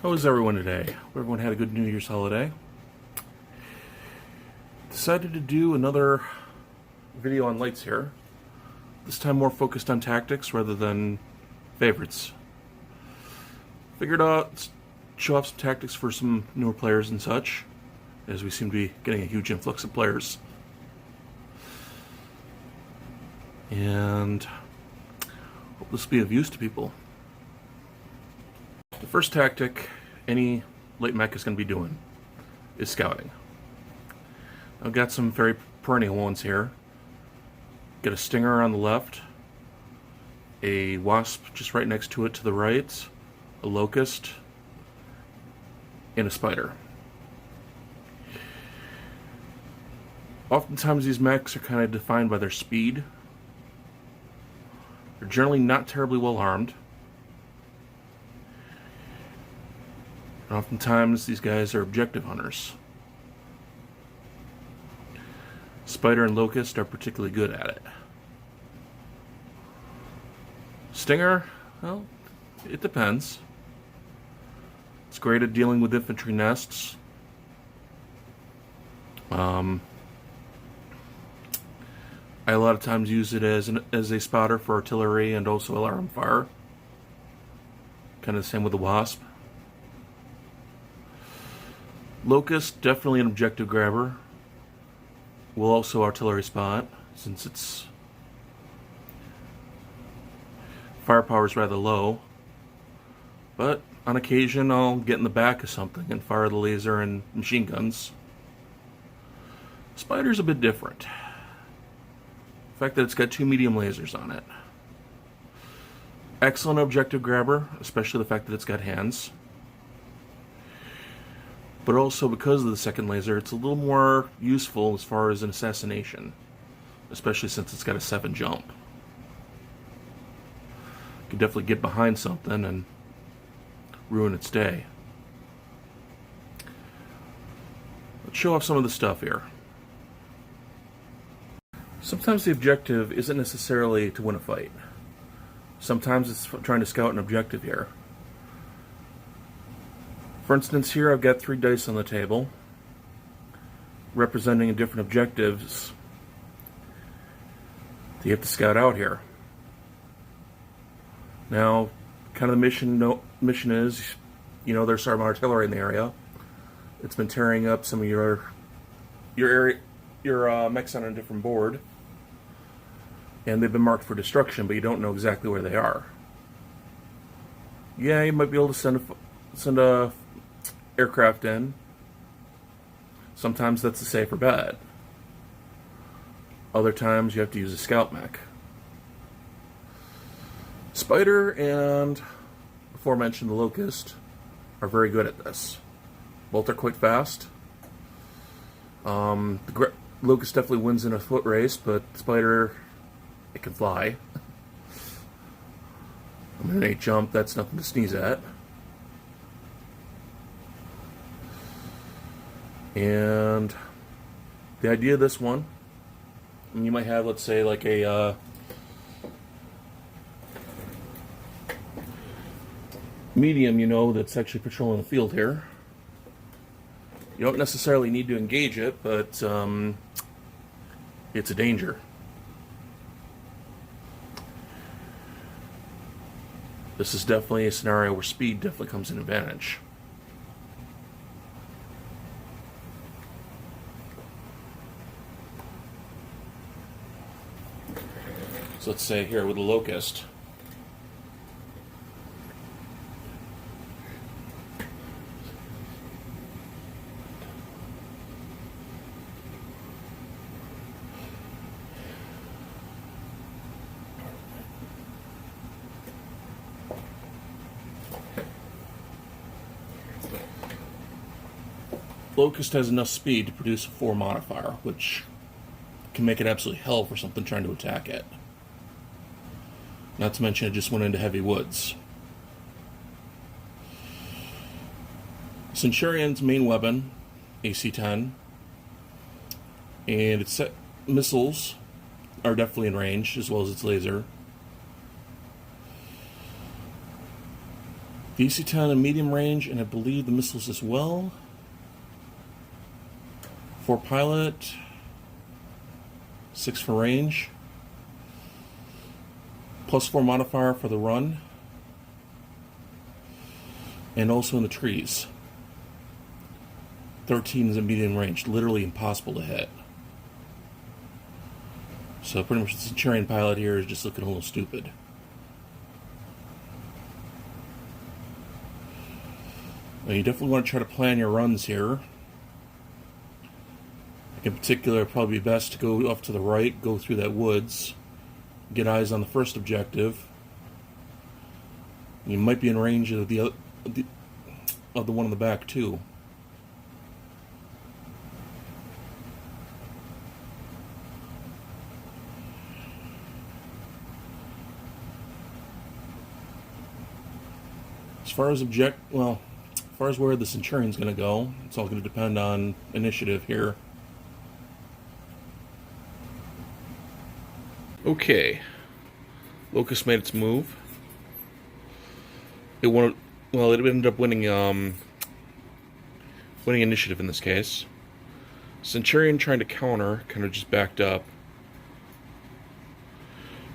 How is everyone today? Hope everyone had a good New Year's holiday. Decided to do another video on lights here. This time more focused on tactics rather than favorites. Figured out show off some tactics for some newer players and such, as we seem to be getting a huge influx of players. And hope this will be of use to people. The first tactic any light mech is going to be doing is scouting. I've got some very perennial ones here. Get a stinger on the left, a wasp just right next to it to the right, a locust, and a spider. Oftentimes these mechs are kind of defined by their speed. They're generally not terribly well armed. And oftentimes these guys are objective hunters. Spider and locust are particularly good at it. Stinger, well, it depends. It's great at dealing with infantry nests. I a lot of times use it as a spotter for artillery and also alarm fire. Kind of the same with the wasp. Locust, definitely an objective grabber. Will also artillery spot, since its firepower is rather low. But on occasion I'll get in the back of something and fire the laser and machine guns. Spider's a bit different. The fact that it's got two medium lasers on it. Excellent objective grabber, especially the fact that it's got hands. But also, because of the second laser, it's a little more useful as far as an assassination, especially since it's got a 7 jump. You can definitely get behind something and ruin its day. Let's show off some of the stuff here. Sometimes the objective isn't necessarily to win a fight. Sometimes it's trying to scout an objective here. For instance, here I've got 3 dice on the table representing different objectives that you have to scout out here. Now, kind of the mission is, you know, there's some artillery in the area. It's been tearing up some of your mechs on a different board, and they've been marked for destruction, but you don't know exactly where they are. Yeah, you might be able to send a aircraft in. Sometimes that's a safer bet. Other times you have to use a scout mech. Spider and aforementioned the locust are very good at this. Both are quite fast. The locust definitely wins in a foot race, but spider, it can fly. I mean, an 8 jump, that's nothing to sneeze at. And the idea of this one, and you might have, let's say, like a medium, you know, that's actually patrolling the field here. You don't necessarily need to engage it, but it's a danger. This is definitely a scenario where speed definitely comes in advantage. So let's say here with the locust. Locust has enough speed to produce a 4 modifier, which can make it absolutely hell for something trying to attack it. Not to mention it just went into heavy woods. Centurion's main weapon, AC-10, and its missiles are definitely in range, as well as its laser. VC-10 in medium range, and I believe the missiles as well. 4 pilot, 6 for range, +4 modifier for the run, and also in the trees. 13 is in medium range, literally impossible to hit. So pretty much the Centurion pilot here is just looking a little stupid. Now you definitely want to try to plan your runs here. In particular, it'd probably be best to go off to the right, go through that woods, get eyes on the first objective. You might be in range of the one in the back too. As far as where the Centurion's going to go, it's all going to depend on initiative here. Okay, Locust made its move. It ended up winning initiative in this case. Centurion trying to counter kind of just backed up,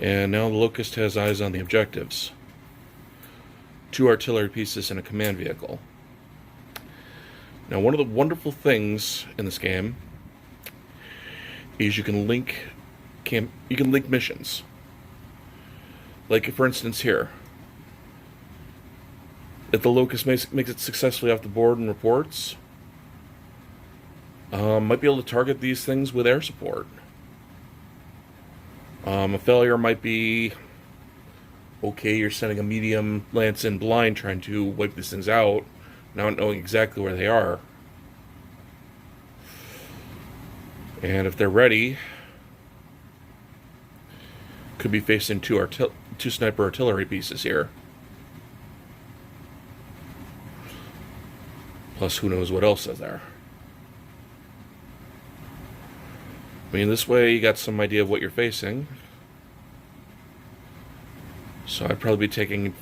and now the Locust has eyes on the objectives. 2 artillery pieces and a command vehicle. Now, one of the wonderful things in this game is you can link missions. Like, for instance, here, if the Locust makes it successfully off the board and reports, might be able to target these things with air support. A failure might be, okay, you're sending a medium lance in blind trying to wipe these things out, not knowing exactly where they are. And if they're ready, could be facing 2 sniper artillery pieces here. Plus, who knows what else is there. I mean, this way you got some idea of what you're facing. So I'd probably be taking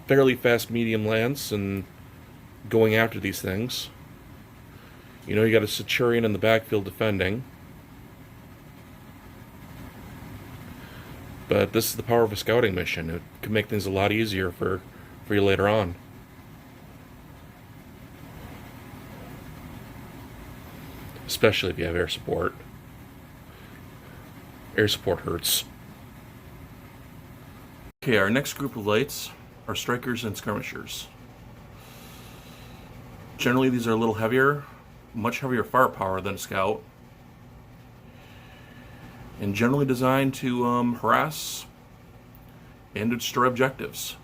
fairly fast medium lance and going after these things. You know, you got a Centurion in the backfield defending. But this is the power of a scouting mission. It can make things a lot easier for you later on. Especially if you have air support. Air support hurts. Okay, our next group of lights are strikers and skirmishers. Generally, these are a little heavier, much heavier firepower than a scout, and generally designed to harass and destroy objectives.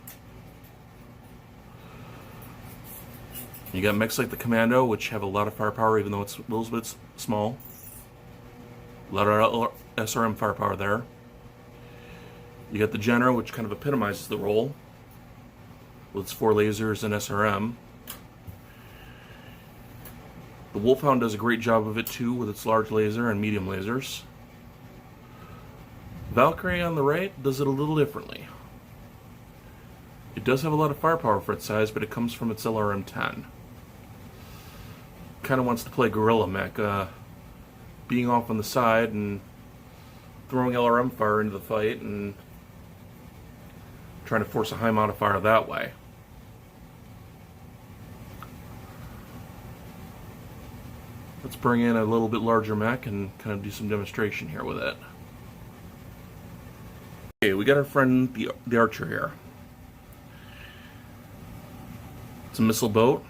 You got mechs like the Commando, which have a lot of firepower, even though it's a little bit small. A lot of SRM firepower there. You got the General, which kind of epitomizes the role, with its 4 lasers and SRM. The Wolfhound does a great job of it too, with its large laser and medium lasers. Valkyrie on the right does it a little differently. It does have a lot of firepower for its size, but it comes from its LRM-10. Kind of wants to play guerrilla mech, being off on the side and throwing LRM fire into the fight and trying to force a high modifier that way. Let's bring in a little bit larger mech and kind of do some demonstration here with it. Okay, we got our friend the Archer here. It's a missile boat.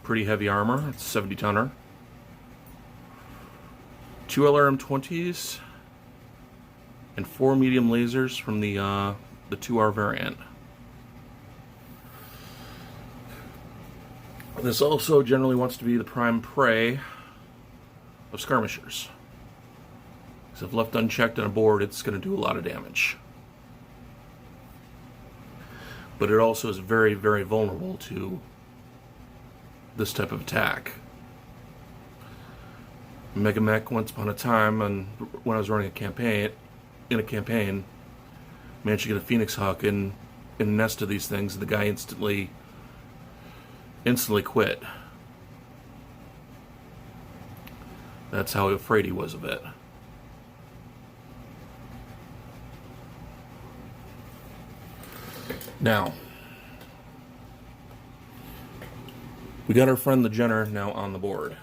Pretty heavy armor. It's a 70-tonner. 2 LRM-20s and 4 medium lasers from the 2R variant. This also generally wants to be the prime prey of skirmishers. So if left unchecked on a board, it's going to do a lot of damage. But it also is very, very vulnerable to this type of attack. Mega Mech, once upon a time, and when I was running a campaign, managed to get a Phoenix Hawk in in a nest of these things, and the guy instantly quit. That's how afraid he was of it. Now, we got our friend the Jenner now on the board.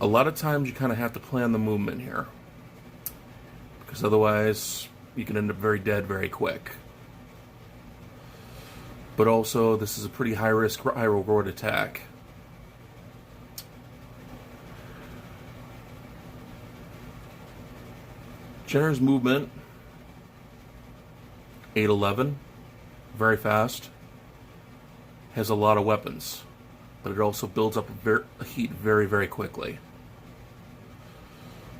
A lot of times you kind of have to plan the movement here, because otherwise you can end up very dead very quick. But also, this is a pretty high risk, high reward attack. Jenner's movement, 8'11", very fast, has a lot of weapons, but it also builds up a heat very, very quickly.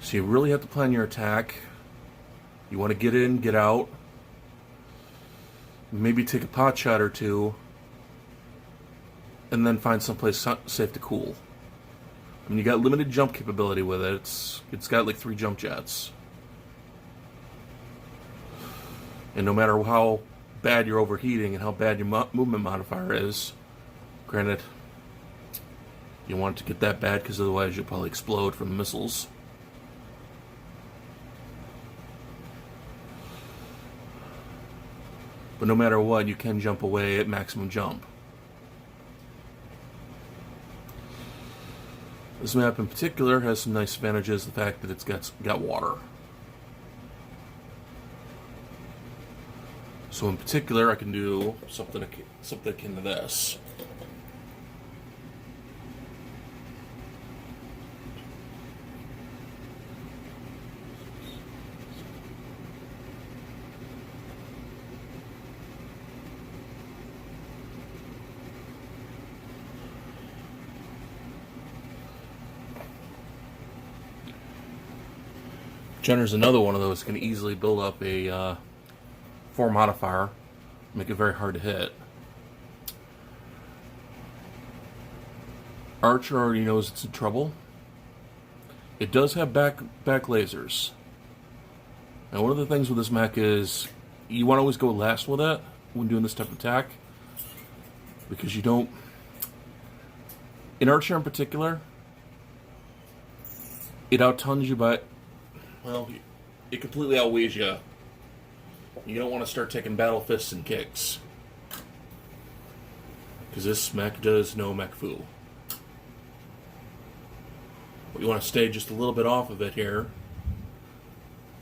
So you really have to plan your attack. You want to get in, get out, maybe take a pot shot or two, and then find someplace safe to cool. I mean, you got limited jump capability with it. It's got like 3 jump jets. And no matter how bad you're overheating and how bad your movement modifier is, granted, you want it to get that bad because otherwise you'll probably explode from the missiles. But no matter what, you can jump away at maximum jump. This map in particular has some nice advantages. The fact that it's got water. So in particular, I can do something akin to this. Jenner's another one of those that can easily build up a 4 modifier, make it very hard to hit. Archer already knows it's in trouble. It does have back lasers. Now, one of the things with this mech is you want to always go last with it when doing this type of attack, because you don't. In Archer in particular, it outtuns you by, well, it completely outweighs you. You don't want to start taking battle fists and kicks, because this mech does no mech foo. But you want to stay just a little bit off of it here.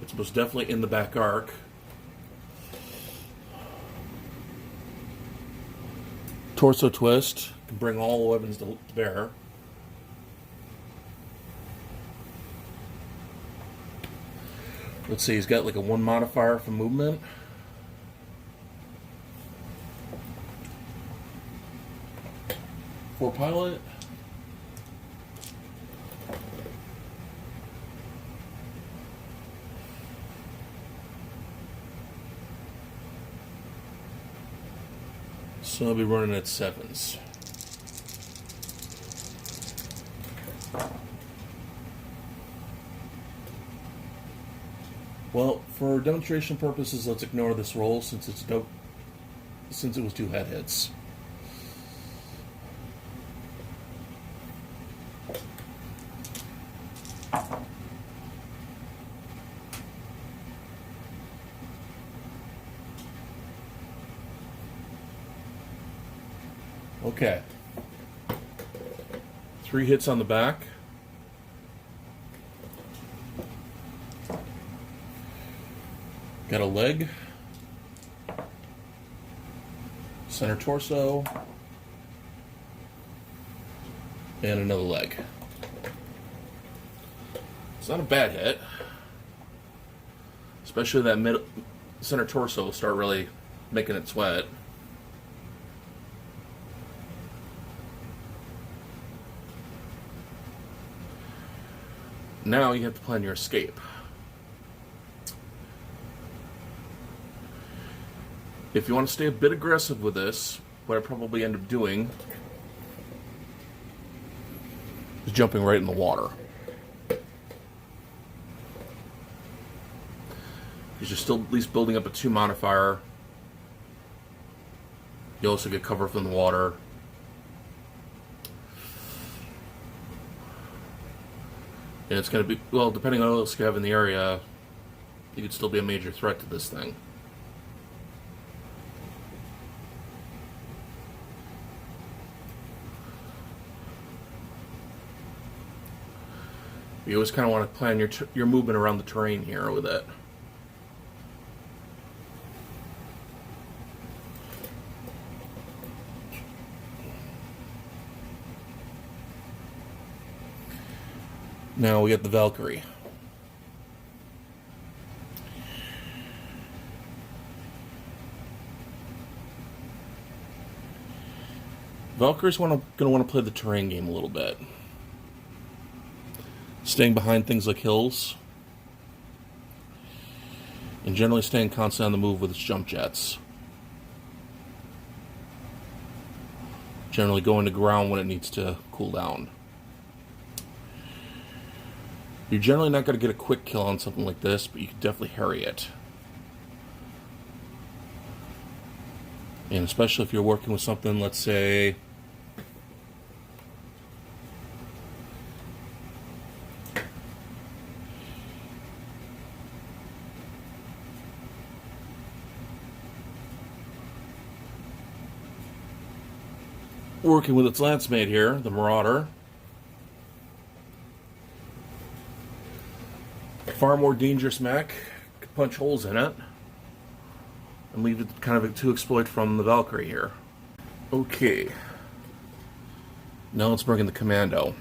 It's most definitely in the back arc. Torso twist can bring all the weapons to bear. Let's see, he's got like a 1 modifier for movement. For pilot. So I'll be running at 7s. Well, for demonstration purposes, let's ignore this roll since it was 2 head hits. Okay. 3 hits on the back. Got a leg, center torso, and another leg. It's not a bad hit, especially that center torso will start really making it sweat. Now you have to plan your escape. If you want to stay a bit aggressive with this, what I probably end up doing is jumping right in the water. Because because you're still at least building up a 2 modifier. You also get cover from the water. And it's going to be, well, depending on what else you have in the area, you could still be a major threat to this thing. You always kind of want to plan your movement around the terrain here with it. Now we got the Valkyrie. Valkyries going to want to play the terrain game a little bit. Staying behind things like hills. And generally staying constant on the move with its jump jets. Generally going to ground when it needs to cool down. You're generally not going to get a quick kill on something like this, but you can definitely harry it. And especially if you're working with something, let's say, working with its lance mate here, the Marauder. Far more dangerous mech. Could punch holes in it and leave it kind of to exploit from the Valkyrie here. Okay. Now let's bring in the Commando.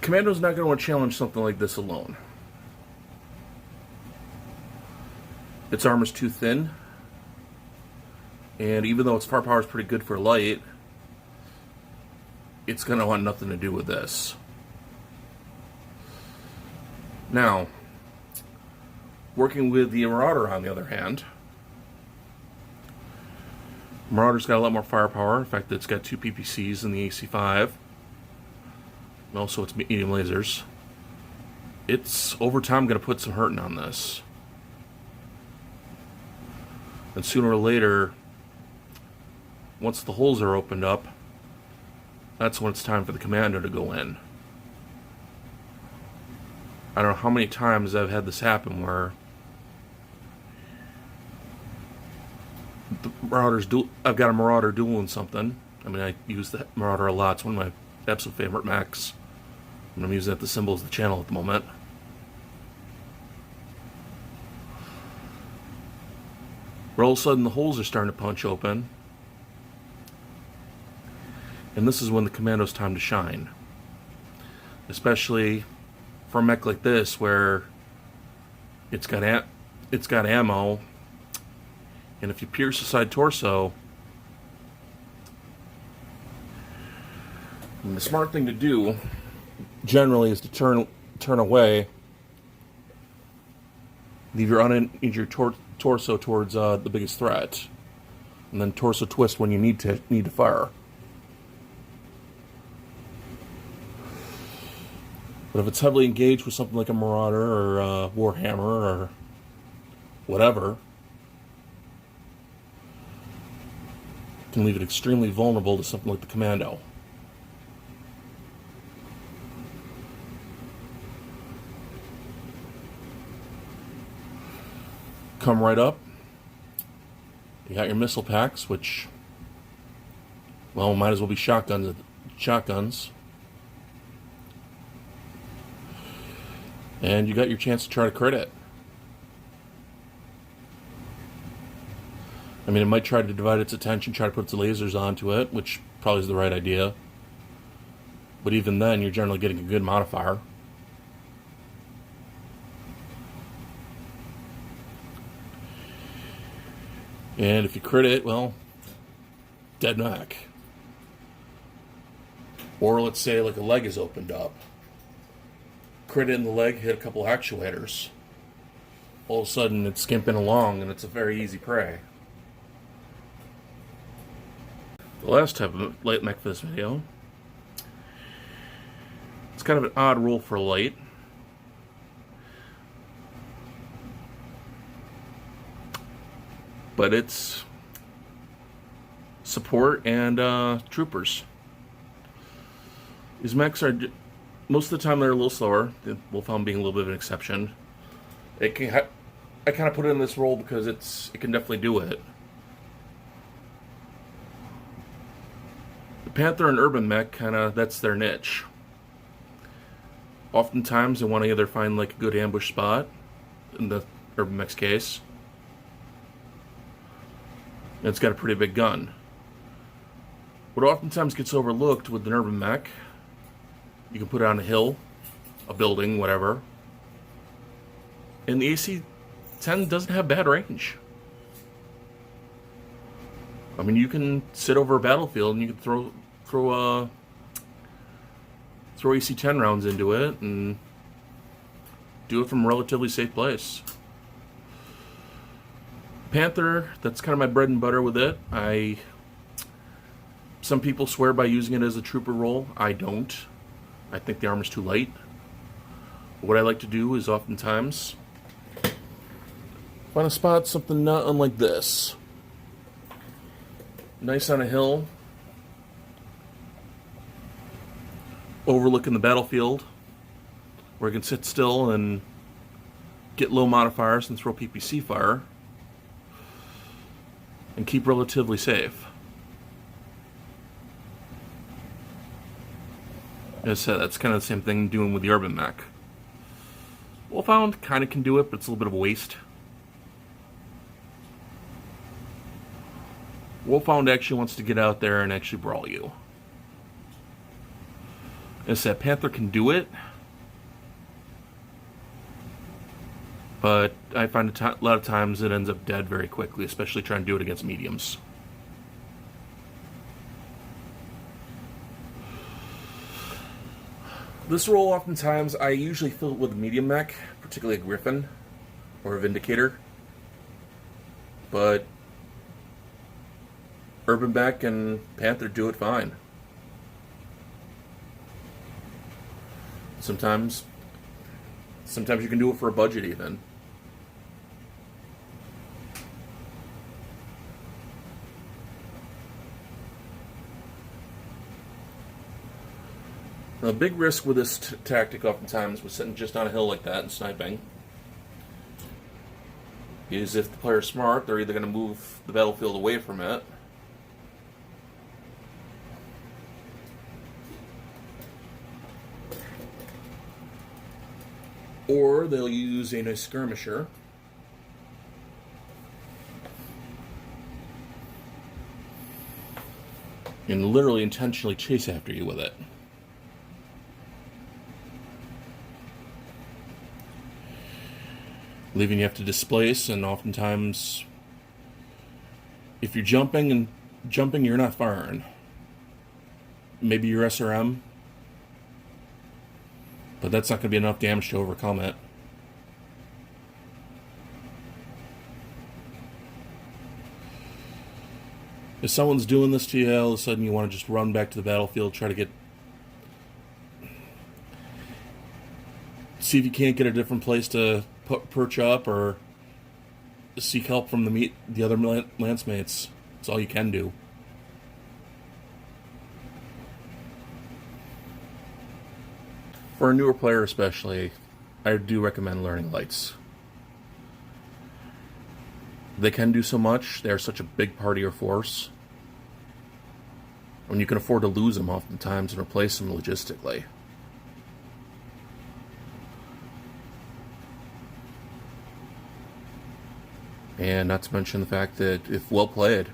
Commando's not going to want to challenge something like this alone. Its armor's too thin, and even though its firepower is pretty good for light, it's going to want nothing to do with this. Now, working with the Marauder, on the other hand, Marauder's got a lot more firepower. In fact, it's got 2 PPCs in the AC-5, and also its medium lasers. It's, over time, going to put some hurting on this. And sooner or later, once the holes are opened up, that's when it's time for the Commando to go in. I don't know how many times I've had this happen where the Marauder's I've got a Marauder dueling something. I mean, I use the Marauder a lot. It's one of my absolute favorite mechs. And I'm using it to symbols the channel at the moment. Where all of a sudden the holes are starting to punch open. And this is when the Commando's time to shine. Especially for a mech like this where it's got ammo, and if you pierce the side torso, the smart thing to do generally is to turn away, leave your uninjured torso towards the biggest threat, and then torso twist when you need to fire. But if it's heavily engaged with something like a Marauder or a Warhammer or whatever, it can leave it extremely vulnerable to something like the Commando. Come right up. You got your missile packs, which, well, might as well be shotguns. And you got your chance to try to crit it. I mean, it might try to divide its attention, try to put its lasers onto it, which probably is the right idea. But even then, you're generally getting a good modifier. And if you crit it, well, dead mech. Or let's say like a leg is opened up. Crit it in the leg, hit a couple actuators. All of a sudden it's skimping along and it's a very easy prey. The last type of light mech for this video It's kind of an odd role for light. But it's support and troopers. These mechs are, most of the time they're a little slower. The Wolfhound being a little bit of an exception. I kind of put it in this role because it can definitely do it. The Panther and Urban mech, that's their niche. Oftentimes they want to either find like a good ambush spot, in the Urban mech's case. And it's got a pretty big gun. What oftentimes gets overlooked with an Urban mech, you can put it on a hill, a building, whatever. And the AC-10 doesn't have bad range. I mean, you can sit over a battlefield and you can throw AC-10 rounds into it and do it from a relatively safe place. Panther, that's kind of my bread and butter with it. Some people swear by using it as a trooper role. I don't. I think the armor's too light. What I like to do is oftentimes find a spot, something not unlike this. Nice on a hill, overlooking the battlefield, where you can sit still and get low modifiers and throw PPC fire and keep relatively safe. As I said, that's kind of the same thing doing with the Urban mech. Wolfhound kind of can do it, but it's a little bit of a waste. Wolfhound actually wants to get out there and actually brawl you. As I said, Panther can do it, but I find a lot of times it ends up dead very quickly, especially trying to do it against mediums. This role, oftentimes, I usually fill it with a medium mech, particularly a Griffin or a Vindicator. But Urban mech and Panther do it fine. Sometimes you can do it for a budget even. Now, the big risk with this tactic oftentimes was sitting just on a hill like that and sniping is if the player's smart, they're either going to move the battlefield away from it, or they'll use a nice skirmisher and literally intentionally chase after you with it. Leaving you have to displace, and oftentimes if you're jumping, you're not firing. Maybe your SRM, but that's not going to be enough damage to overcome it. If someone's doing this to you, all of a sudden you want to just run back to the battlefield, try to see if you can't get a different place to perch up or seek help from the other lance mates. That's all you can do. For a newer player especially, I do recommend learning lights. They can do so much. They are such a big part of your force. When you can afford to lose them oftentimes and replace them logistically. And not to mention the fact that if well played,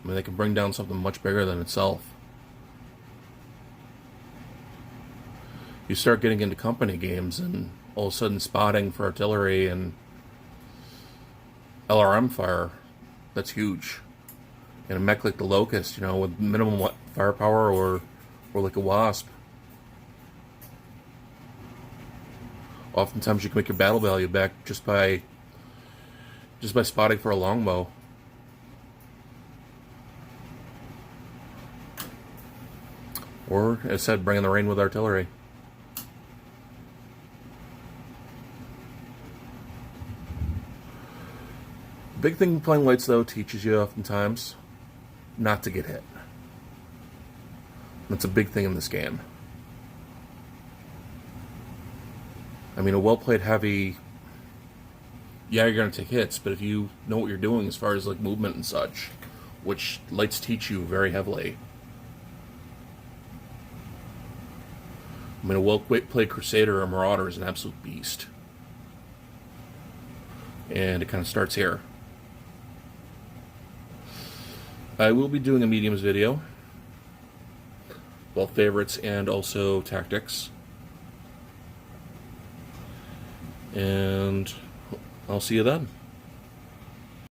I mean, they can bring down something much bigger than itself. You start getting into company games and all of a sudden spotting for artillery and LRM fire, that's huge. And a mech like the Locust, with minimum firepower or like a Wasp. Oftentimes you can make your battle value back just by spotting for a longbow. Or, as I said, bringing the rain with artillery. Big thing playing lights, though, teaches you oftentimes not to get hit. That's a big thing in this game. I mean, a well-played heavy, yeah, you're going to take hits, but if you know what you're doing as far as like movement and such, which lights teach you very heavily. I mean, a well-played Crusader or Marauder is an absolute beast. And it kind of starts here. I will be doing a mediums video, both favorites and also tactics. And I'll see you then.